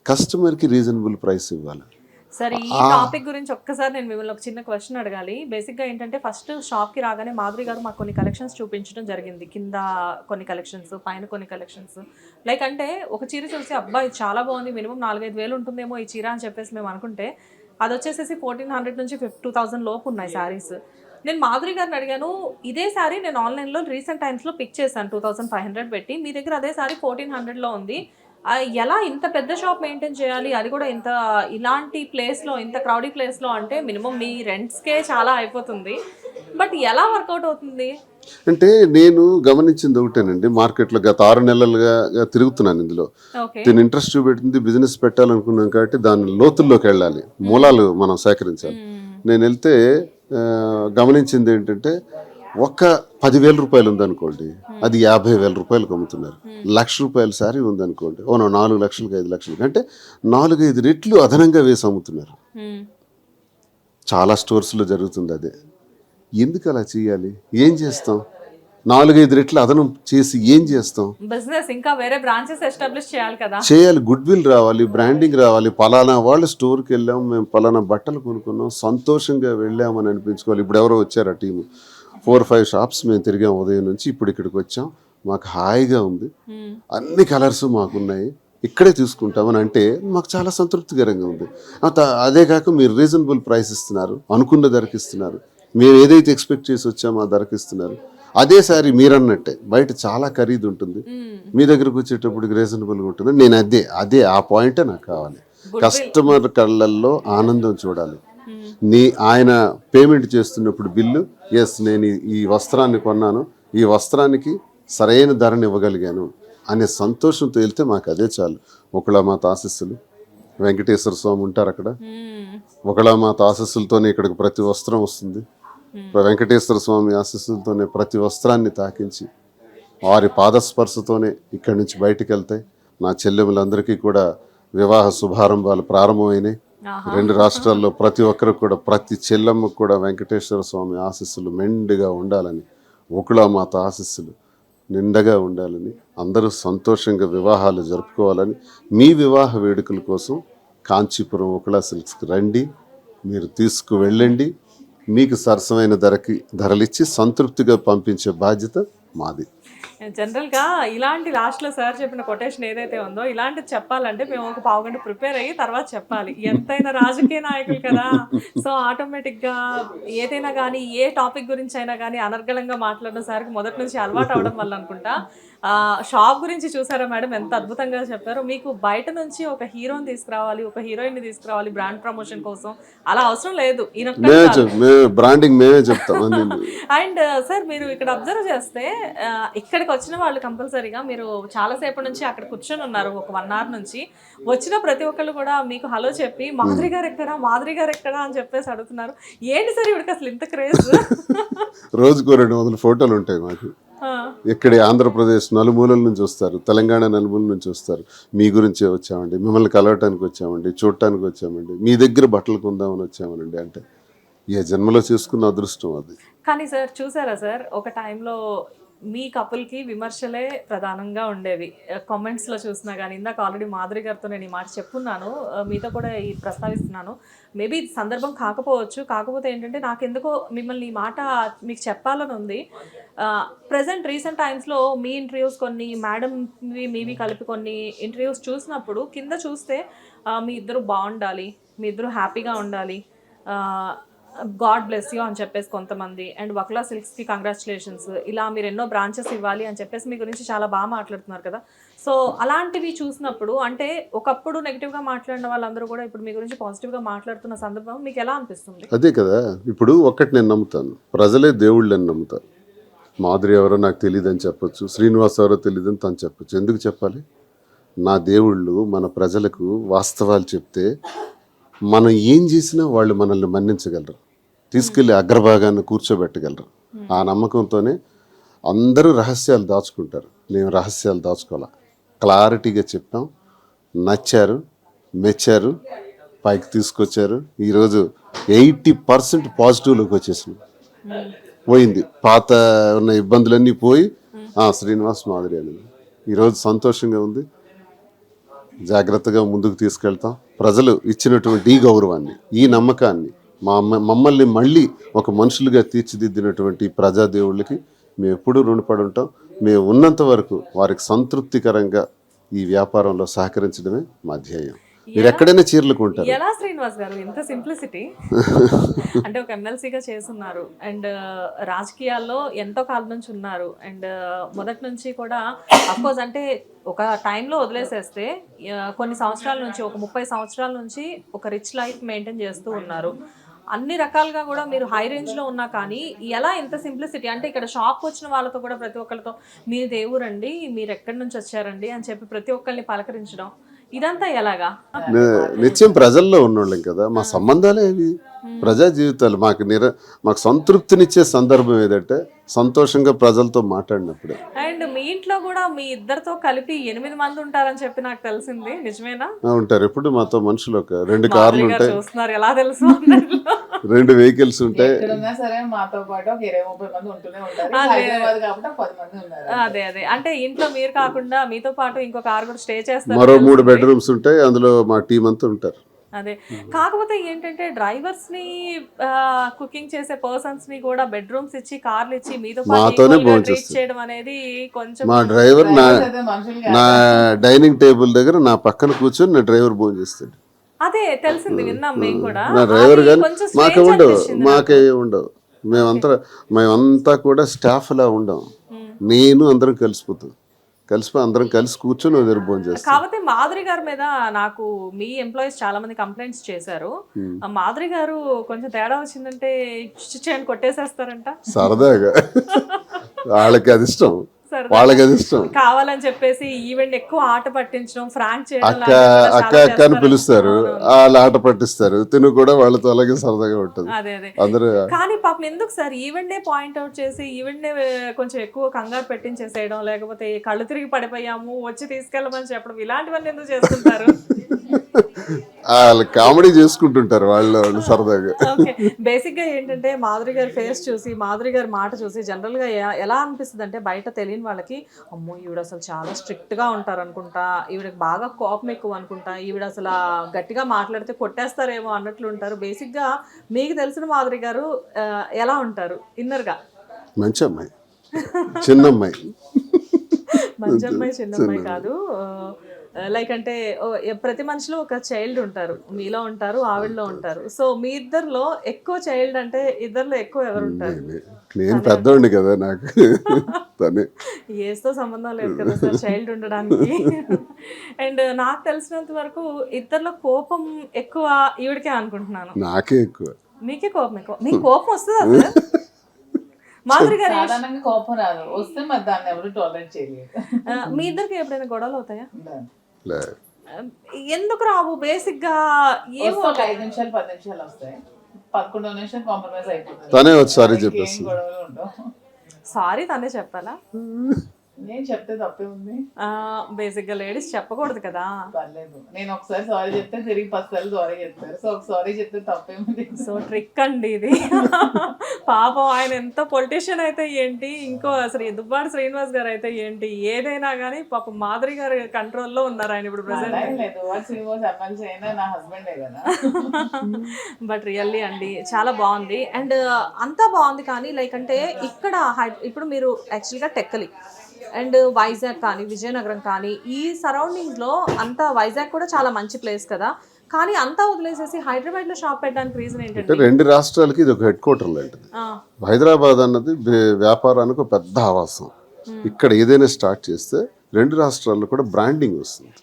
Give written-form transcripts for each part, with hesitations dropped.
కస్టమర్కి reasonable price ఇవ్వాలి. సరే ఈ టాపిక్ గురించి ఒక్కసారి నేను మిమ్మల్ని ఒక చిన్న క్వశ్చన్ అడగాలి. బేసిక్గా ఏంటంటే ఫస్ట్ షాప్కి రాగానే మాధురి గారు మాకు కొన్ని కలెక్షన్స్ చూపించడం జరిగింది. కింద కొన్ని కలెక్షన్స్, పైన కొన్ని కలెక్షన్స్. లైక్ అంటే ఒక చీర చూసి అబ్బా ఇది చాలా బాగుంది, మినిమం 4-5 వేలు ఉంటుందేమో ఈ చీర అని చెప్పేసి మేము అనుకుంటే అది వచ్చేసేసి 1400 నుంచి 2000 లోపు ఉన్నాయి శారీస్. నేను మాధురి గారిని అడిగాను, ఇదే శారీ నేను ఆన్లైన్లో రీసెంట్ టైమ్స్లో పిక్ చేశాను 2500 పెట్టి, మీ దగ్గర అదే శారీ 1400లో ఉంది. ఎలా ఇంత పెద్ద షాప్ మెయింటైన్ చేయాలి, అది కూడా ఇంత ఇలాంటి ప్లేస్లో, ఇంత క్రౌడీ ప్లేస్లో అంటే మినిమం మీ రెంట్స్కే చాలా అయిపోతుంది. బట్ ఎలా వర్కౌట్ అవుతుంది? అంటే నేను గమనించింది ఒకటేనండి, మార్కెట్లో గత 6 నెలలుగా తిరుగుతున్నాను ఇందులో. దీని ఇంట్రెస్ట్ చూపెట్టింది, బిజినెస్ పెట్టాలనుకున్నాం కాబట్టి దాని లోతుల్లోకి వెళ్ళాలి, మూలాలు మనం సేకరించాలి. నేను వెళ్తే గమనించింది ఏంటంటే ఒక్క 10,000 రూపాయలు ఉందనుకోండి, అది 50,000 రూపాయలకు అమ్ముతున్నారు. ₹1,00,000 శారీ ఉందనుకోండి, 4 లక్షలకి 5 లక్షలకి, అంటే 4-5 రెట్లు అదనంగా వేసి అమ్ముతున్నారు. చాలా స్టోర్స్లో జరుగుతుంది అదే. ఎందుకు అలా చేయాలి? ఏం చేస్తాం? 4-5 రెట్లు అదనం చేసి ఏం చేస్తాం? బిజినెస్ ఇంకా వేరే బ్రాంచెస్ ఎస్టాబ్లిష్ చేయాలి కదా. చేయాలి, గుడ్ విల్ రావాలి, బ్రాండింగ్ రావాలి. పలానా వాళ్ళు స్టోర్కి వెళ్ళాం, మేము పలానా బట్టలు కొనుక్కున్నాం, సంతోషంగా వెళ్ళామని అనిపించుకోవాలి. ఇప్పుడు ఎవరో వచ్చారు ఆ టీము, 4-5 షాప్స్ మేము తిరిగాం ఉదయం నుంచి, ఇప్పుడు ఇక్కడికి వచ్చాం, మాకు హాయిగా ఉంది, అన్ని కలర్స్ మాకున్నాయి, ఇక్కడే తీసుకుంటామని అంటే మాకు చాలా సంతృప్తికరంగా ఉంది. అదే కాక మీరు రీజనబుల్ ప్రైస్ ఇస్తున్నారు, అనుకున్న ధరకి ఇస్తున్నారు, మేము ఏదైతే ఎక్స్పెక్ట్ చేసి వచ్చామో ఆ ధరకి ఇస్తున్నారు. అదే సారి మీరన్నట్టే బయట చాలా ఖరీదు ఉంటుంది, మీ దగ్గరకు వచ్చేటప్పటికి రీజనబుల్గా ఉంటుంది. నేను అదే ఆ పాయింటే నాకు కావాలి. కస్టమర్ కళ్ళల్లో ఆనందం చూడాలి. ఆయన పేమెంట్ చేస్తున్నప్పుడు బిల్లు, ఎస్ నేను ఈ వస్త్రాన్ని కొన్నాను, ఈ వస్త్రానికి సరైన ధరని ఇవ్వగలిగాను అనే సంతోషంతో వెళ్తే మాకు అదే చాలు. ఒకళమాత ఆశీస్సులు, వెంకటేశ్వర స్వామి ఉంటారు అక్కడ, ఒకళమాత ఆశీస్సులతోనే ఇక్కడికి ప్రతి వస్త్రం వస్తుంది. వెంకటేశ్వర స్వామి ఆశీస్సులతోనే ప్రతి వస్త్రాన్ని తాకించి వారి పాదస్పర్శతోనే ఇక్కడి నుంచి బయటికి వెళ్తాయి. నా చెల్లెములందరికీ కూడా వివాహ శుభారంభాలు ప్రారంభమైనాయి. 2 రాష్ట్రాల్లో ప్రతి ఒక్కరికి కూడా, ప్రతి చెల్లెమ్మకు కూడా వెంకటేశ్వర స్వామి ఆశీస్సులు మెండుగా ఉండాలని, ఒకళమాత ఆశీస్సులు నిండగా ఉండాలని, అందరూ సంతోషంగా వివాహాలు జరుపుకోవాలని, మీ వివాహ వేడుకల కోసం కాంచీపురం ఒకళ సిల్క్స్కి రండి, మీరు తీసుకువెళ్ళండి, మీకు సరసమైన ధరలిచ్చి సంతృప్తిగా పంపించే బాధ్యత మాది. జనరల్గా ఇలాంటి లాస్ట్లో సార్ చెప్పిన కొటేషన్ ఏదైతే ఉందో, ఇలాంటిది చెప్పాలంటే మేము ఒక పావుగంట ప్రిపేర్ అయ్యి తర్వాత చెప్పాలి. ఎంతైనా రాజకీయ నాయకులు కదా, సో ఆటోమేటిక్గా ఏదైనా కానీ, ఏ టాపిక్ గురించి అయినా కానీ అనర్గళంగా మాట్లాడడం సార్కి మొదటి నుంచి అలవాటు అవడం వల్ల అనుకుంటా. షాప్ గురించి చూసారా మేడం, ఎంత అద్భుతంగా చెప్పారు. మీకు బయట నుంచి ఒక హీరోని తీసుకురావాలి, ఒక హీరోయిన్ని తీసుకురావాలి బ్రాండ్ ప్రమోషన్ కోసం, అలా అవసరం లేదు. బ్రాండింగ్ మేమే చెప్తాం. అండ్ సార్ మీరు ఇక్కడ అబ్జర్వ్ చేస్తే ఇక్కడికి వచ్చిన వాళ్ళు కంపల్సరీగా, మీరు చాలాసేపటి నుంచి అక్కడ కూర్చొని ఉన్నారు, ఒక 1 hour నుంచి. వచ్చిన ప్రతి ఒక్కళ్ళు కూడా మీకు హలో చెప్పి మాధురి గారు ఎక్కడా, మాధురి గారు ఎక్కడా అని చెప్పేసి అడుగుతున్నారు. ఏంటి సార్ ఇవిడికి అసలు ఇంత క్రేజ్? రోజుకు 200 ఫోటోలు ఉంటాయి మాకు. ఇక్కడే ఆంధ్రప్రదేశ్ నలుమూలల నుంచి వస్తారు, తెలంగాణ నలుమూల నుంచి వస్తారు. మీ గురించే వచ్చామండి, మిమ్మల్ని కలవటానికి వచ్చామండి, చూడటానికి వచ్చామండి, మీ దగ్గర బట్టలు కొందామని వచ్చామనండి. అంటే ఏ జన్మలో చేసుకున్న అదృష్టం అది. కానీ సార్ చూసారా సార్, ఒక టైంలో మీ కపుల్కి విమర్శలే ప్రధానంగా ఉండేవి కామెంట్స్లో చూసినా కానీ. ఇందాక ఆల్రెడీ మాధురి గారితో నేను ఈ మాట చెప్పున్నాను, మీతో కూడా ఈ ప్రస్తావిస్తున్నాను. మేబీ ఇది సందర్భం కాకపోవచ్చు, కాకపోతే ఏంటంటే నాకెందుకో మిమ్మల్ని ఈ మాట మీకు చెప్పాలని ఉంది. ప్రజెంట్ రీసెంట్ టైమ్స్లో మీ ఇంటర్వ్యూస్ కొన్ని, మేడం మీవి కలిపి కొన్ని ఇంటర్వ్యూస్ చూసినప్పుడు కింద చూస్తే మీ ఇద్దరు బాగుండాలి, మీ ఇద్దరు హ్యాపీగా ఉండాలి, గాడ్ బ్లెస్ యూ అని చెప్పేసి కొంతమంది, అండ్ వక్లా సిల్క్స్కి కంగ్రాచులేషన్స్, ఇలా మీరు ఎన్నో బ్రాంచెస్ ఇవ్వాలి అని చెప్పేసి మీ గురించి చాలా బాగా మాట్లాడుతున్నారు కదా. సో అలాంటివి చూసినప్పుడు అంటే ఒకప్పుడు నెగిటివ్గా మాట్లాడిన వాళ్ళందరూ కూడా ఇప్పుడు మీ గురించి పాజిటివ్గా మాట్లాడుతున్న సందర్భం మీకు ఎలా అనిపిస్తుంది? అదే కదా, ఇప్పుడు ఒక్కటి నేను నమ్ముతాను, ప్రజలే దేవుళ్ళని నమ్ముతారు. మాధురి ఎవరో నాకు తెలియదు అని చెప్పొచ్చు, శ్రీనివాస్ ఎవరో తెలియదు అని తను చెప్పొచ్చు. ఎందుకు చెప్పాలి? నా దేవుళ్ళు మన ప్రజలకు వాస్తవాలు చెప్తే మనం ఏం చేసినా వాళ్ళు మనల్ని మన్నించగలరు, తీసుకెళ్ళి అగ్రభాగాన్ని కూర్చోబెట్టగలరు. ఆ నమ్మకంతోనే అందరూ రహస్యాలు దాచుకుంటారు. నేను రహస్యాలు దాచుకోవాలా, క్లారిటీగా చెప్పాం, నచ్చారు, మెచ్చారు, పైకి తీసుకొచ్చారు. ఈరోజు 80% పాజిటివ్లోకి వచ్చేసింది, పోయింది. పాత ఉన్న ఇబ్బందులన్నీ పోయి శ్రీనివాస్ మాధురి అని ఈరోజు సంతోషంగా ఉంది. జాగ్రత్తగా ముందుకు తీసుకెళ్తాం. ప్రజలు ఇచ్చినటువంటి ఈ గౌరవాన్ని, ఈ నమ్మకాన్ని, మమ్మల్ని మళ్ళీ ఒక మనుషులుగా తీర్చిదిద్దినటువంటి ప్రజాదేవుళ్ళకి మేము ఎప్పుడూ రుణపడి ఉంటాం. మేము ఉన్నంత వరకు వారికి సంతృప్తికరంగా ఈ వ్యాపారంలో సహకరించడమే మా ధ్యేయం. మీరు ఎక్కడైనా చీరలు కొంటారు. ఎలా శ్రీనివాస్ గారు ఇంత సింప్లిసిటీ? అంటే ఒక ఎమ్మెల్సీగా చేస్తున్నారు అండ్ రాజకీయాల్లో ఎంతో కాలం నుంచి ఉన్నారు అండ్ మొదటి నుంచి కూడా అఫ్కోర్స్ అంటే ఒక టైంలో వదిలేసేస్తే కొన్ని సంవత్సరాల నుంచి ఒక 30 సంవత్సరాల నుంచి ఒక రిచ్ లైఫ్ మెయింటైన్ చేస్తూ ఉన్నారు. అన్ని రకాలుగా కూడా మీరు హై రేంజ్లో ఉన్నా కానీ ఎలా ఇంత సింప్లిసిటీ? అంటే ఇక్కడ షాప్ వచ్చిన వాళ్ళతో కూడా ప్రతి ఒక్కరితో మీరు దేవురండి, మీరు ఎక్కడి నుంచి వచ్చారండి అని చెప్పి ప్రతి ఒక్కరిని పలకరించడం, ఇదంతా ఎలాగా? నిత్యం ప్రజల్లో ఉన్నోళ్ళం కదా, మా సంబంధాలే ఇవి. ప్రజా జీవితాలు మాకు సంతృప్తినిచ్చే సందర్భం ఏదంటే సంతోషంగా ప్రజలతో మాట్లాడినప్పుడే. అండ్ మీ ఇంట్లో కూడా మీ ఇద్దరితో కలిపి 8 మంది ఉంటారని చెప్పి నాకు తెలిసింది, నిజమేనా? ఉంటారు. ఎప్పుడు మాతో మనుషులు ఒక 2 కార్లు ఉంటాయి, చూస్తున్నారు ఎలా తెలుసు 2 వెహికల్స్ ఉంటాయి. సరే మాతో పాటు ఒక 20-30 మంది ఉంటూనే ఉంటారు. హైదరాబాద్ కాబట్టి 10 మంది ఉన్నారు. అదే అంటే ఇంట్లో మీరు కాకుండా మీతో పాటు ఇంకొక 6 స్టే చేస్తారు. మరో 3 బెడ్రూమ్స్ ఉంటాయి, అందులో మా టీం అంతా ఉంటారు. అదే కాకపోతే ఏంటంటే డ్రైవర్స్ ని కుకింగ్ చేసే పర్సన్స్ ని కూడా బెడ్రూమ్స్ ఇచ్చి కార్లు ఇచ్చి మీతో మాతోనే ట్రీట్ చేయడం అనేది కొంచెం. మా డ్రైవర్ నా డైనింగ్ టేబుల్ దగ్గర నా పక్కన కూర్చొని నా డ్రైవర్ భోజనం చేస్తాడు. అదే తెలిసింది, విన్నాం మేము కూడా. నా డ్రైవర్ కానీ మాకే ఉండవు. మేమంతా కూడా స్టాఫ్ లా ఉండం. నేను అందరం కలిసిపోయి అందరం కలిసి కూర్చొని భోజనం చేస్తాం. కాబట్టి మాధురి గారి మీద నాకు మీ ఎంప్లాయీస్ చాలా మంది కంప్లైంట్స్ చేశారు. మాధురి గారు కొంచెం తేడా వచ్చిందంటే చేయని కొట్టేసేస్తారంట. సరదాగా వాళ్ళకి అది ఇష్టం, వాళ్ళకి అది ఇష్టం. కావాలని చెప్పేసి ఈవెంట్ ఎక్కువ ఆట పట్టించడం, ఫ్రాంక్ చేయడం, అక్క అని పిలుస్తారు, వాళ్ళు ఆట పట్టిస్తారు. తిను కూడా వాళ్ళతో అలాగే సరదాగా ఉంటుంది. అదే అందరూ. కానీ పాపం ఎందుకు sir event day point out చేసి ఈవెంట్ డే కొంచెం ఎక్కువ కంగారు పెట్టించేసేయడం, లేకపోతే కళ్ళు తిరిగి పడిపోయాము వచ్చి తీసుకెళ్ళమని చెప్పడం, ఇలాంటివన్నీ ఎందుకు చేస్తుంటారు? వాళ్ళు కామెడీ చేసుకుంటుంటారు వాళ్ళు సరదాగా. బేసిక్ గా ఏంటంటే మాధురి గారి ఫేస్ చూసి, మాధురి గారి మాట చూసి జనరల్ గా ఎలా అనిపిస్తుంది అంటే బయట తెలియని వాళ్ళకి, అమ్మో ఈవిడ అసలు చాలా స్ట్రిక్ట్ గా ఉంటారు అనుకుంటా, ఈవిడకి బాగా కోపం ఎక్కువ అనుకుంటా, ఈవిడ అసలు గట్టిగా మాట్లాడితే కొట్టేస్తారేమో అన్నట్లు ఉంటారు. బేసిక్ గా మీకు తెలిసిన మాధురి గారు ఎలా ఉంటారు ఇన్నర్ గా? మంచి అమ్మాయి, చిన్న అమ్మాయి. మంచి అమ్మాయి చిన్న అమ్మాయి కాదు, లైక్ అంటే ప్రతి మనిషిలో ఒక చైల్డ్ ఉంటారు, మీలో ఉంటారు, ఆవిడలో ఉంటారు. సో మీ ఇద్దరిలో ఎక్కువ చైల్డ్ అంటే ఇద్దరిలో ఎక్కువ ఎవరు ఉంటారు? నేను పెద్దోడిని కదా, నాకు ఏస్తో సంబంధం లేదు కదా సార్ చైల్డ్ ఉండడానికి. అండ్ నాకు తెలిసినంత వరకు ఇద్దరిలో కోపం ఎక్కువ ఈవిడకే అనుకుంటున్నాను. నాకే ఎక్కువ. మీకే కోపం ఎక్కువ? మీకు కోపం వస్తుందా సార్? మాధురి గారు సాధారణంగా కోపం రాదు, వస్తే మరి దాన్ని ఎవరు టాలరేట్ చేయలేదు. మీ ఇద్దరికి ఎప్పుడైనా గొడవలు అవుతాయా? లేదు. ఎందుకు రావు? బేసిక్ గా ఏమో 5 నిమిషాలు 10 నిమిషాలు వస్తాయి, 11వ నిమిషం కాంప్రమైజ్ అయిపోతుంది. తనే ఒకసారి చెప్పేసి గొడవలు ఉండవు. సారీ తనే చెప్పాలా? నేను చెప్తే తప్పే ఉంది. బేసిక్ గా లేడీస్ చెప్పకూడదు కదా. పర్లేదు, నేను ఒకసారి సారీ చెప్తే తిరిగి 10 సార్లు సారీ చెప్తారు. సో ఒక సారీ చెప్తే తప్పేముంది. సో ట్రిక్ అండి ఇది. పాపం ఆయన ఎంత పొలిటీషియన్ అయితే ఏంటి, ఇంకో అసలు దుబ్బాడు శ్రీనివాస్ గారు అయితే ఏంటి, ఏదైనా కానీ పాపం మాధురి గారు కంట్రోల్లో ఉన్నారు ఆయన ఇప్పుడు ప్రెసెంట్. లేదు, శ్రీనివాస్ ఎమ్మెల్సీ అయినా నా హస్బెండే కదా. బట్ రియల్లీ అండి చాలా బాగుంది అండ్ అంతా బాగుంది. కానీ లైక్ అంటే ఇక్కడ ఇప్పుడు మీరు యాక్చువల్గా టెక్కలి అండ్ వైజాగ్ కానీ విజయనగరం కానీ ఈ సరౌండింగ్స్లో అంతా, వైజాగ్ కూడా చాలా మంచి ప్లేస్ కదా, కానీ అంతా వదిలేసేసి హైదరాబాద్లో షాప్ పెట్టడానికి రీజన్ ఏంటంటే 2 రాష్ట్రాలకి ఇది ఒక హెడ్ క్వార్టర్ లాంటిది. హైదరాబాద్ అన్నది వ్యాపారానికి ఒక పెద్ద ఆవాసం. ఇక్కడ ఏదైనా స్టార్ట్ చేస్తే 2 రాష్ట్రాల్లో కూడా బ్రాండింగ్ వస్తుంది.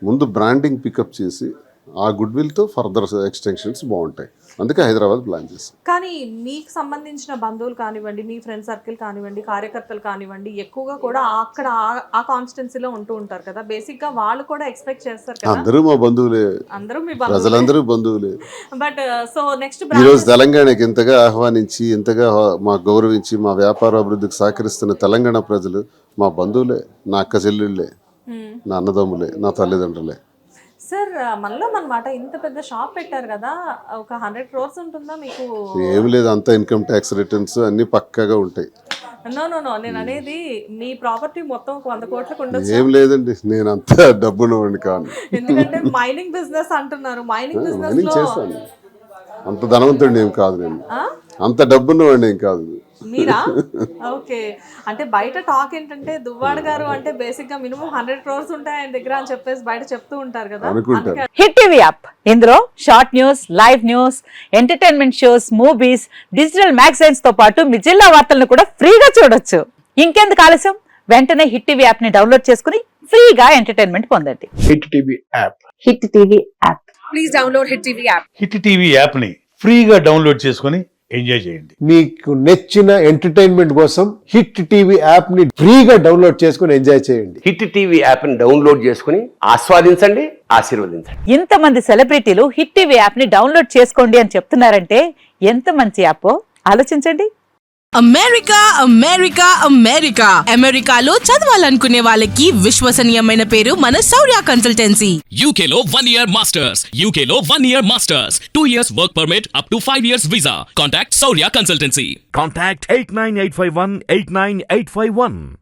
ముందు బ్రాండింగ్ పికప్ చేసి ఆ గుడ్ విల్తో ఫర్దర్ ఎక్స్టెన్షన్స్ బాగుంటాయి. అందుకే హైదరాబాద్ ప్లాన్ చేస్తాం. కానీ మీకు సంబంధించిన బంధువులు కానివ్వండి, మీ ఫ్రెండ్ సర్కిల్ కానివ్వండి, కార్యకర్తలు కానివ్వండి, ఎక్కువగా కూడా అక్కడ ఆ కాన్స్టిట్యున్సీలో ఉంటూ ఉంటారు కదా. బేసిక్ గా వాళ్ళు కూడా ఎక్స్పెక్ట్ చేస్తారు కదా. అందరూ మా బంధువులే, అందరూ మీ ప్రజలందరూ బంధువులే. బట్ సో నెక్స్ట్ ఈరోజు తెలంగాణకి ఇంతగా ఆహ్వానించి, ఇంతగా మా గౌరవించి, మా వ్యాపార అభివృద్ధికి సహకరిస్తున్న తెలంగాణ ప్రజలు మా బంధువులే, నా అక్క చెల్లెళ్ళే, నా అన్నదమ్ములే, నా తల్లిదండ్రులే. సార్ మనలో అన్నమాట ఇంత పెద్ద షాప్ పెట్టారు కదా, ఒక 100 crores ఉంటుందా మీకు? ఏమి లేదు, అంతా ఇన్కమ్ ట్యాక్స్ రిటర్న్స్ అన్ని పక్కాగా ఉంటాయి. నో నేను అనేది మీ ప్రాపర్టీ మొత్తం 100 కోట్లకు ఉండొచ్చు. ఏం లేదండి, నేను అంత డబ్బున్నవాడిని కాను. ఎందుకంటే మైనింగ్ బిజినెస్ అంటున్నారు. మైనింగ్ బిజినెస్ మైనింగ్ లో చేస్తాను, అంత ధనవంతుడిని ఏం కాదు నేను, ఆ? అంత డబ్బున్నవాడిని ఏం కాదు. మీరా? ఓకే. అంటే బయట టాక్ ఏంటంటే దువ్వాడ గారు అంటే బేసిక్ గా మినిమం 100 crores ఉంటాయి ఆయన దగ్గర అని చెప్పేసి బయట చెప్తూ ఉంటారు కదా. అనుకుంటారు. అందుకే హిట్ టీవీ యాప్ ఇందులో short news, live news, entertainment shows, movies, digital magazines తో పాటు మీ జిల్లా వార్తలను కూడా ఫ్రీగా చూడొచ్చు. ఇంకెందుకు ఆలస్యం, వెంటనే హిట్ టీవీ యాప్ ని డౌన్లోడ్ చేసుకుని ఫ్రీగా ఎంటర్టైన్మెంట్ పొందండి. Hit TV app. Hit TV app. Hit TV యాప్ని ఫ్రీగా డౌన్లోడ్ చేసుకొని ఎంజాయ్ చేయండి. మీకు నచ్చిన ఎంటర్టైన్మెంట్ కోసం హిట్ టీవీ యాప్ ని ఫ్రీగా డౌన్లోడ్ చేసుకుని ఎంజాయ్ చేయండి. హిట్ టీవీ యాప్ని డౌన్లోడ్ చేసుకుని ఆస్వాదించండి, ఆశీర్వదించండి. ఇంతమంది సెలబ్రిటీలు హిట్ టీవీ యాప్ ని డౌన్లోడ్ చేసుకోండి అని చెప్తున్నారంటే ఎంత మంచి యాప్ ఆలోచించండి. అమెరికా అమెరికా అమెరికా అమెరికాలో చదవాలనుకునే వాళ్ళకి విశ్వసనీయమైన పేరు మన శౌర్య కన్సల్టెన్సీ. UK లో 1 year masters. UK లో 1 year masters. 2 years work permit up to 5 years visa. Contact Saurya Consultancy. Contact 89851 89851.